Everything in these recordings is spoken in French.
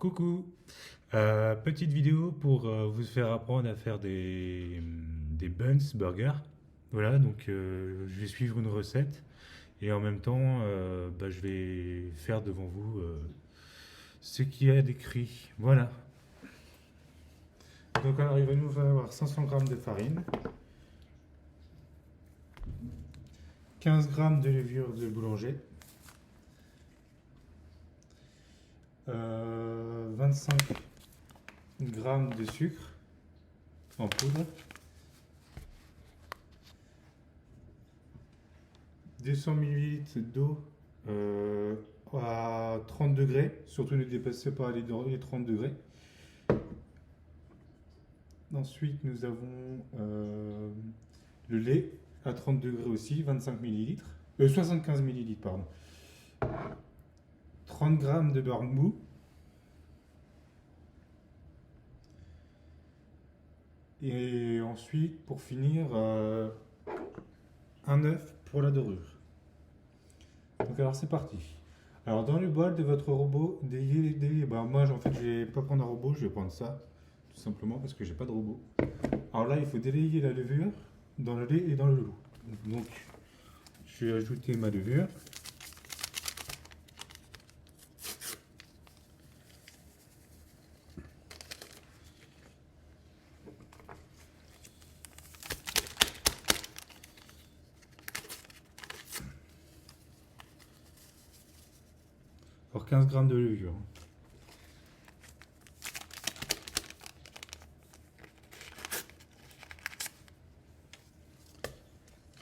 Coucou, petite vidéo pour vous faire apprendre à faire des buns burgers. Voilà, donc je vais suivre une recette et en même temps je vais faire devant vous ce qu'il y a décrit. Voilà. Donc alors il va nous falloir 500 g de farine, 15 g de levure de boulanger, 25 g de sucre en poudre, 200 ml d'eau à 30 degrés, surtout ne dépassez pas les 30 degrés. Ensuite, nous avons le lait à 30 degrés aussi, 25 ml, 75 ml, pardon. 30 g de beurre mou. Et ensuite, pour finir, un œuf pour la dorure. Donc alors c'est parti. Alors dans le bol de votre robot, moi en fait je vais pas prendre un robot, je vais prendre ça, tout simplement parce que j'ai pas de robot. Alors là il faut délayer la levure dans le lait et dans l'eau. Donc je vais ajouter ma levure. Alors 15 g de levure.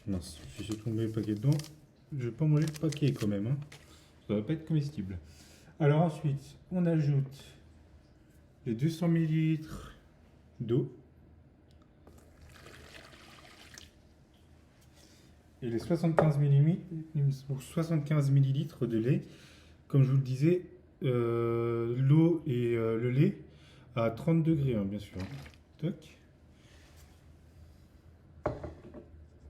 Mince, si j'ai tombé le paquet dedans, je vais pas manger le paquet quand même. Hein. Ça va pas être comestible. Alors ensuite, on ajoute les 200 ml d'eau et les 75 ml de lait. Comme je vous le disais, l'eau et le lait à 30 degrés, hein, bien sûr. Toc.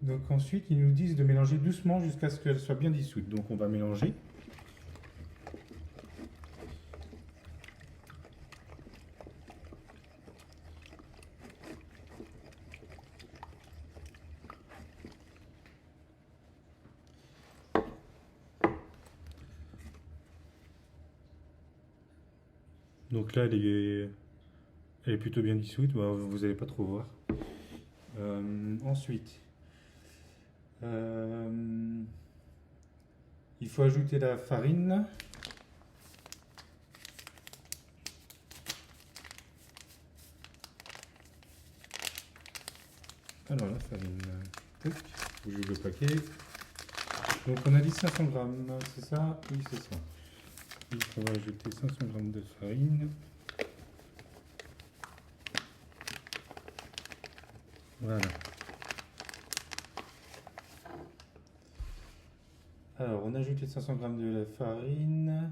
Donc ensuite, ils nous disent de mélanger doucement jusqu'à ce qu'elle soit bien dissoute. Donc on va mélanger. Donc là, elle est plutôt bien dissoute, vous n'allez pas trop voir. Ensuite, il faut ajouter la farine. Alors la farine, j'ouvre le paquet. Donc on a dit 500 grammes, c'est ça? Oui, c'est ça. Il faut ajouter 500 g de farine. Voilà. Alors, on a ajouté 500 g de la farine.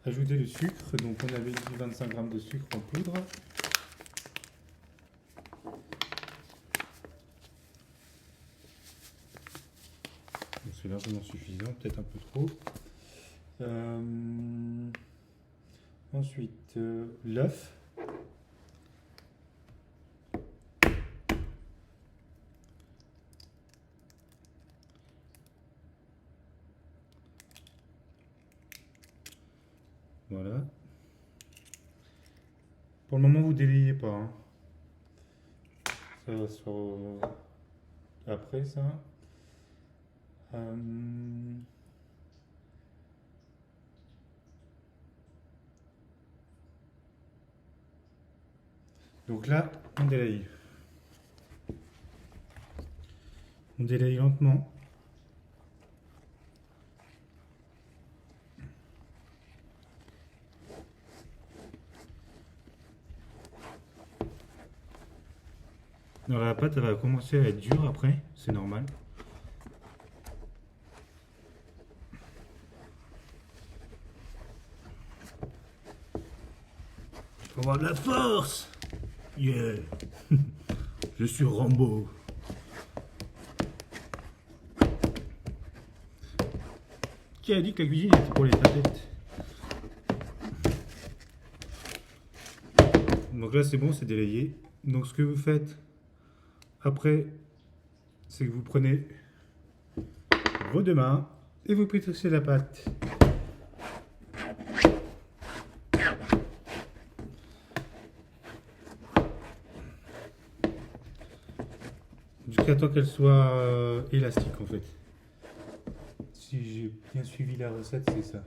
Ajouter le sucre. Donc, on avait dit 25 g de sucre en poudre. C'est largement suffisant, peut-être un peu trop. Ensuite, l'œuf. Voilà. Pour le moment, vous délayez pas. Hein. Ça va se faire après ça. Donc là, on délaye. On délaye lentement. Alors la pâte elle va commencer à être dure après, c'est normal. Il faut avoir de la force. Yeah. Je suis Rambo. Qui a dit que la cuisine était pour les tablettes? Donc là, c'est bon, c'est délayé. Donc ce que vous faites après, c'est que vous prenez vos deux mains et vous pétrissez la pâte. Jusqu'à temps qu'elle soit élastique en fait. Si j'ai bien suivi la recette, c'est ça.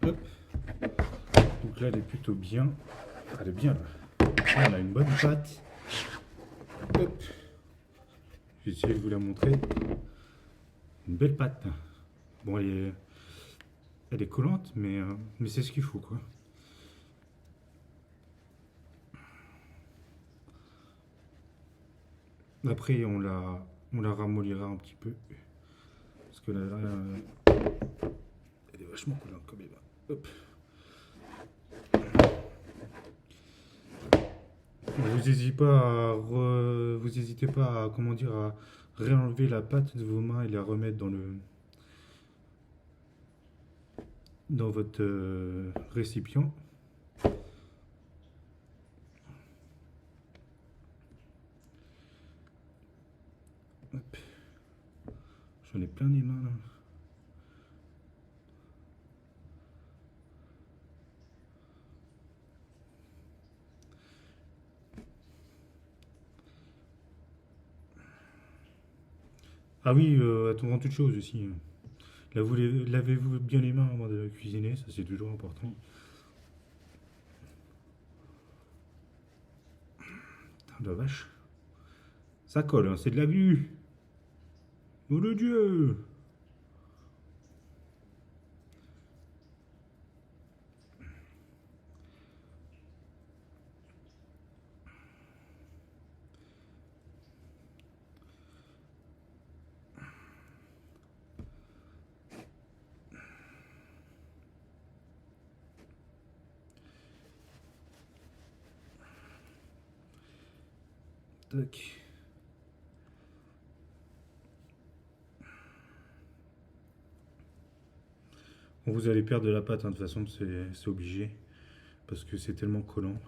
Hop. Donc là, elle est plutôt bien. Elle est bien là. Là, on a une bonne pâte. Hop. Je vais essayer de vous la montrer. Une belle pâte. Bon, elle est collante, mais c'est ce qu'il faut, quoi. Après, on la ramollira un petit peu. Parce que là, elle est vachement collante comme elle va. Hop. Vous n'hésitez pas à, comment dire, à réenlever la pâte de vos mains et la remettre dans votre récipient. Hop. J'en ai plein les mains là. Ah oui, avant toute chose aussi. Lavez-vous bien les mains avant de cuisiner, ça c'est toujours important. Putain de vache. Ça colle, hein, c'est de la glu. Oh le Dieu! Tac. Bon, vous allez perdre de la pâte, hein, de toute façon, c'est obligé. Parce que c'est tellement collant.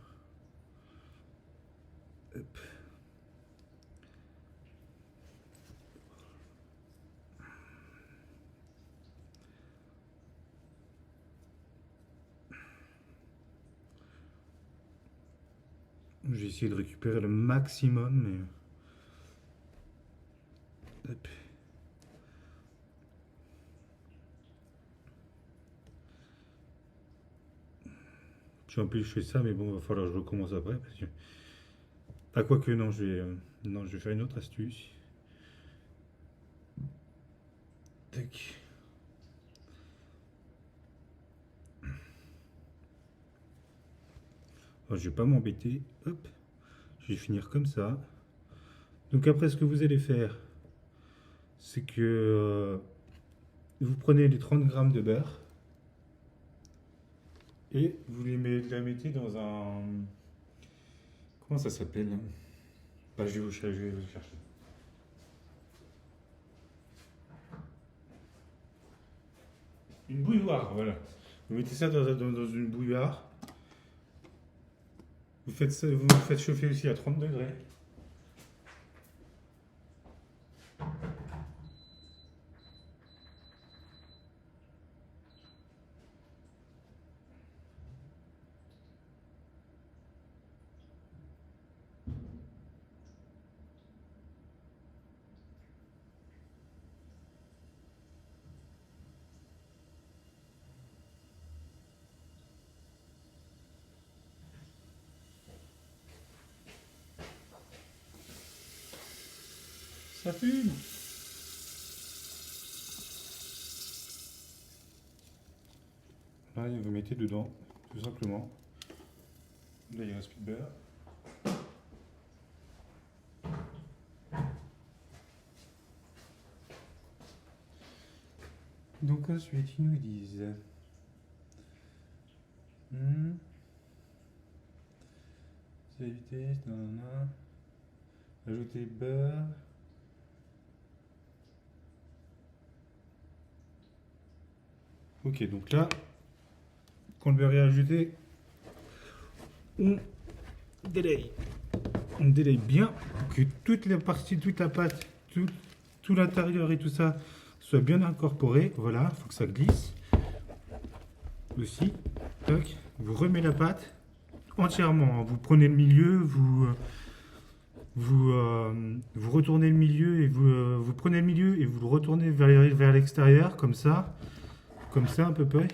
Hop. Je vais essayer de récupérer le maximum, mais... Hop. En plus, je fais ça, mais bon, il va falloir que je recommence après. Parce que... Ah, quoique, non, non, je vais faire une autre astuce. Tac. Oh, je vais pas m'embêter. Hop. Je vais finir comme ça. Donc après, ce que vous allez faire, c'est que vous prenez les 30 grammes de beurre et vous la mettez dans un... Comment ça s'appelle? Bah, je vais vous chercher. Une bouilloire, voilà. Vous mettez ça dans une bouilloire. Vous faites ça, vous faites chauffer aussi à 30 degrés. Ça fume. Là, vous mettez dedans, tout simplement. Là, il reste plus de beurre. Donc ensuite, ils nous disent c'est éviter, nanana. Ajouter beurre. Ok, donc là, quand le beurre est ajouté, on délaye. On délaye bien pour que toute la partie, toute la pâte, tout l'intérieur et tout ça soit bien incorporé. Voilà, il faut que ça glisse. Aussi, toc, vous remettez la pâte entièrement. Vous prenez le milieu, vous retournez le milieu et vous prenez le milieu et vous le retournez vers l'extérieur comme ça un peu près.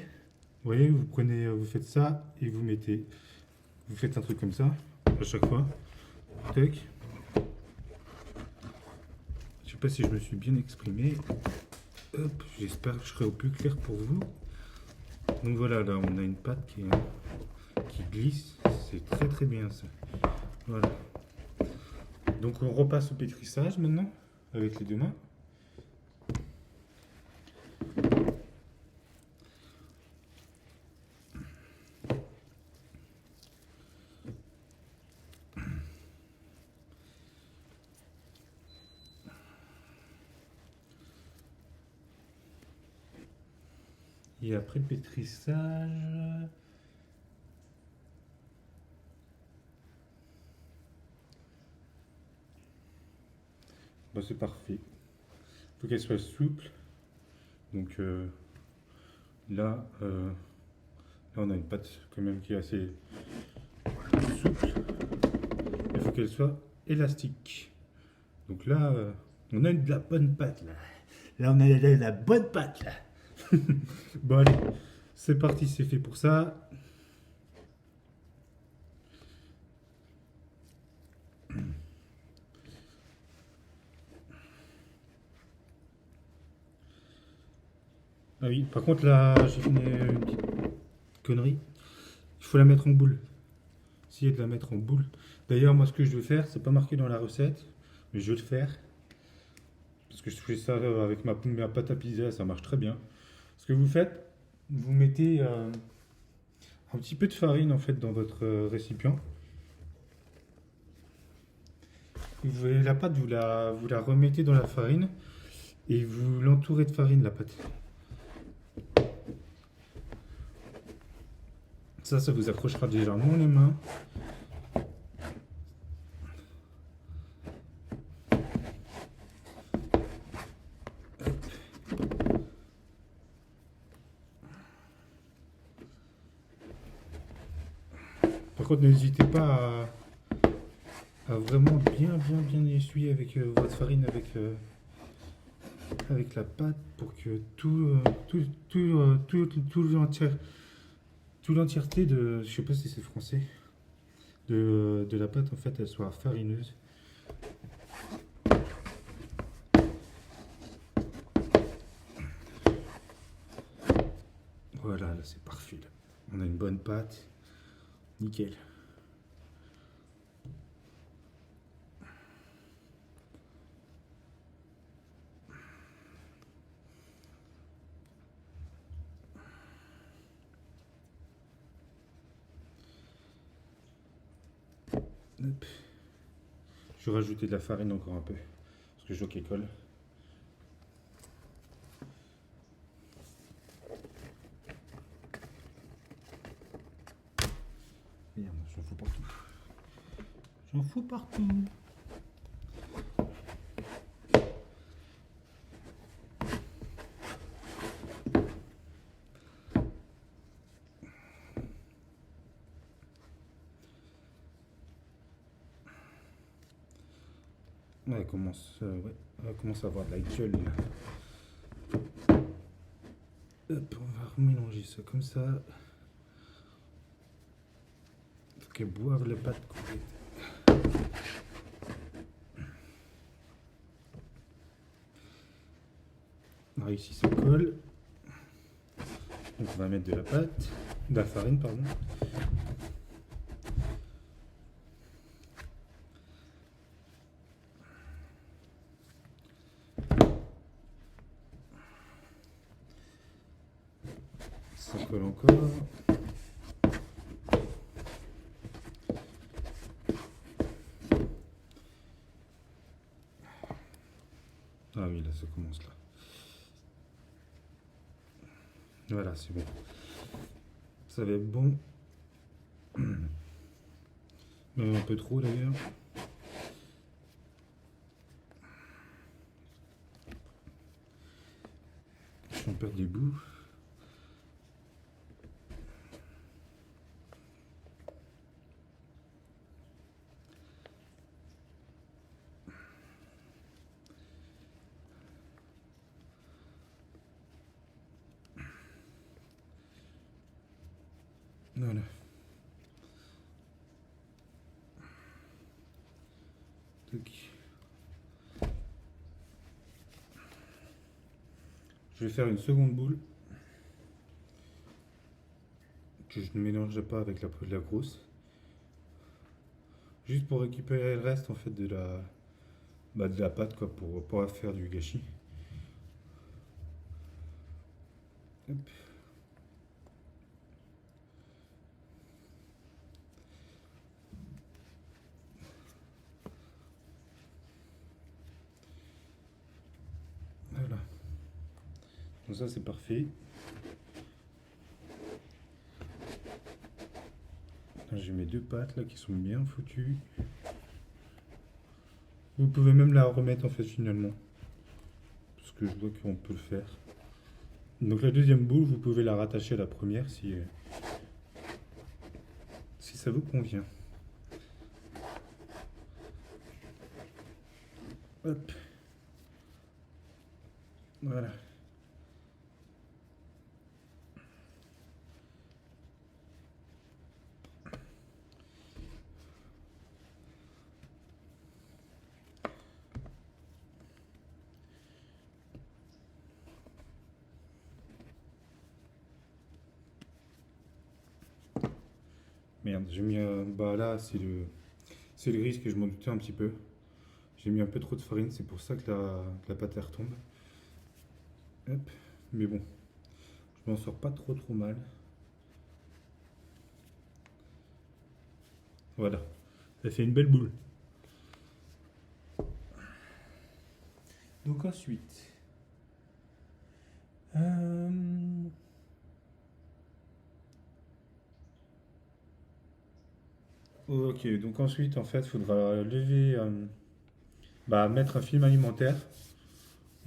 Vous voyez, vous faites ça et vous faites un truc comme ça à chaque fois. Tac. Je sais pas si je me suis bien exprimé. Hop, j'espère que je serai au plus clair pour vous. Donc voilà, là on a une pâte qui glisse, c'est très très bien ça. Voilà. Donc on repasse au pétrissage maintenant avec les deux mains. Et après le pétrissage, bah, c'est parfait. Il faut qu'elle soit souple. Donc là, on a une pâte quand même qui est assez souple. Il faut qu'elle soit élastique. Donc là, on a de la bonne pâte là. Là, on a de la bonne pâte là. Bon allez, c'est parti, c'est fait pour ça. Ah oui, par contre là, j'ai fait une petite connerie. Il faut la mettre en boule. Essayez de la mettre en boule. D'ailleurs, moi ce que je veux faire, c'est pas marqué dans la recette, mais je vais le faire. Parce que je fais ça avec ma pâte à pizza, ça marche très bien. Ce que vous faites, vous mettez un petit peu de farine en fait dans votre récipient. Vous voyez la pâte, vous la remettez dans la farine et vous l'entourez de farine la pâte. Ça vous accrochera légèrement les mains. Par contre, n'hésitez pas à vraiment bien essuyer avec votre farine, avec la pâte pour que tout l'entièreté de, je sais pas si c'est français, de la pâte en fait, elle soit farineuse. Voilà, là c'est parfait. Là. On a une bonne pâte, nickel. Hop. Je vais rajouter de la farine encore un peu, parce que je vois qu'elle colle. Merde, j'en fous partout. J'en fous partout. Ouais, elle commence à avoir de la gueule. Là. Hop, on va remélanger ça comme ça. Faut qu'elle boive les pâtes complètes. Ah, ici ça colle. Donc on va mettre de la pâte, de la farine, pardon. Ça colle encore. Ah oui, là ça commence là. Voilà, c'est bon. Ça va être bon. Même un peu trop d'ailleurs. J'en perds des bouts. Voilà. Tac. Je vais faire une seconde boule que je ne mélangerai pas avec la grosse. Juste pour récupérer le reste en fait de la pâte quoi, pour pas faire du gâchis. Hop. Voilà. Donc ça c'est parfait. J'ai mes deux pâtes là qui sont bien foutues. Vous pouvez même la remettre en fait finalement. Parce que je vois qu'on peut le faire. Donc la deuxième boule, vous pouvez la rattacher à la première si ça vous convient. Hop. Voilà. Merde, j'ai mis bah là c'est le risque que je m'en doutais un petit peu. J'ai mis un peu trop de farine, c'est pour ça que la pâte elle retombe. Hop, mais bon, je m'en sors pas trop mal. Voilà, ça fait une belle boule. Donc ensuite, ok, donc ensuite en fait, il faudra lever, mettre un film alimentaire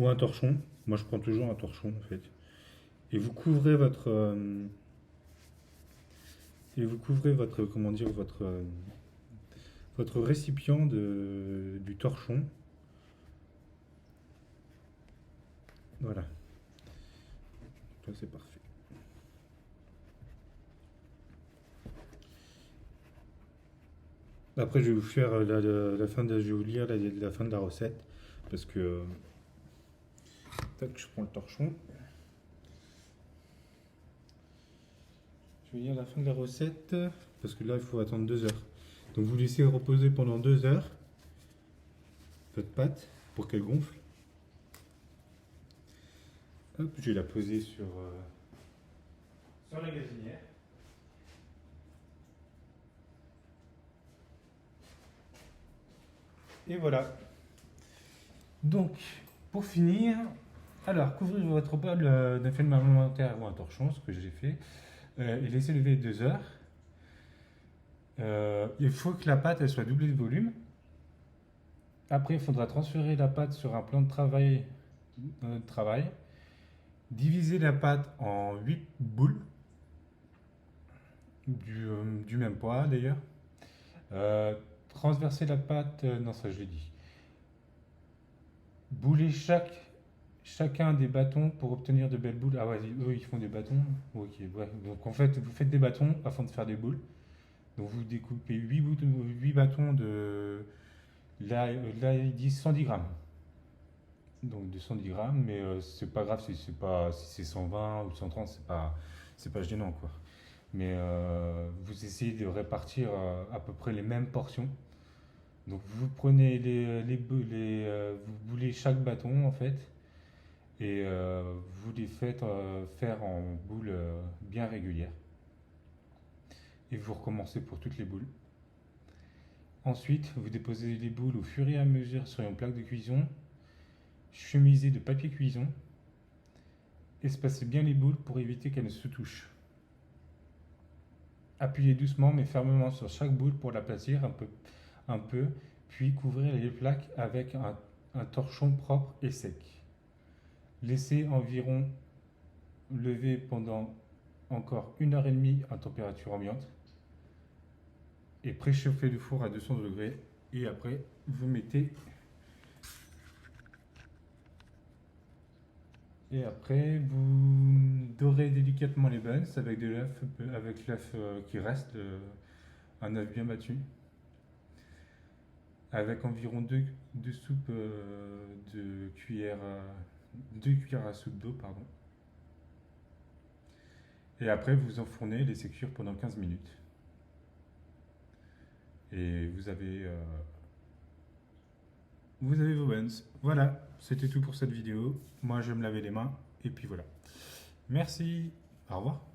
ou un torchon. Moi, je prends toujours un torchon en fait. Et vous couvrez votre comment dire, votre récipient du torchon. Voilà. Là, c'est parfait. Après, je vais vous faire je vais vous lire la fin de la recette parce que tac, je prends le torchon. Je vais lire la fin de la recette parce que là, il faut attendre 2 heures. Donc, vous laissez reposer pendant 2 heures votre pâte pour qu'elle gonfle. Hop, je vais la poser sur la gazinière. Et voilà. Donc, pour finir, alors, couvrir votre bol d'un film alimentaire ou un torchon, ce que j'ai fait, et laisser lever 2 heures. Il faut que la pâte elle soit doublée de volume. Après, il faudra transférer la pâte sur un plan de travail, diviser la pâte en 8 boules, du même poids d'ailleurs. Transverser la pâte, non ça je l'ai dit. Bouler chacun des bâtons pour obtenir de belles boules. Ah ouais, eux ils font des bâtons. Ok, ouais. Donc en fait, vous faites des bâtons afin de faire des boules. Donc vous découpez 8 bâtons là ils disent 110 grammes. Donc de 110 grammes, mais c'est pas grave si c'est 120 ou 130, c'est pas gênant quoi. Mais vous essayez de répartir à peu près les mêmes portions. Donc vous prenez vous boulez chaque bâton en fait et vous les faites faire en boules bien régulières. Et vous recommencez pour toutes les boules. Ensuite, vous déposez les boules au fur et à mesure sur une plaque de cuisson, chemisée de papier cuisson. Espacez bien les boules pour éviter qu'elles ne se touchent. Appuyez doucement mais fermement sur chaque boule pour l'aplatir un peu, puis couvrir les plaques avec un torchon propre et sec. Laissez environ lever pendant encore 1 h 30 à température ambiante et préchauffez le four à 200 degrés et après vous mettez et après vous dorez délicatement les buns avec de l'œuf qui reste un œuf bien battu avec environ 2 soupes de cuillères 2 cuillères à soupe d'eau pardon. Et après vous enfournez, laissez cuire pendant 15 minutes. Et vous avez vos buns. Voilà, c'était tout pour cette vidéo. Moi je vais me laver les mains et puis voilà. Merci, au revoir.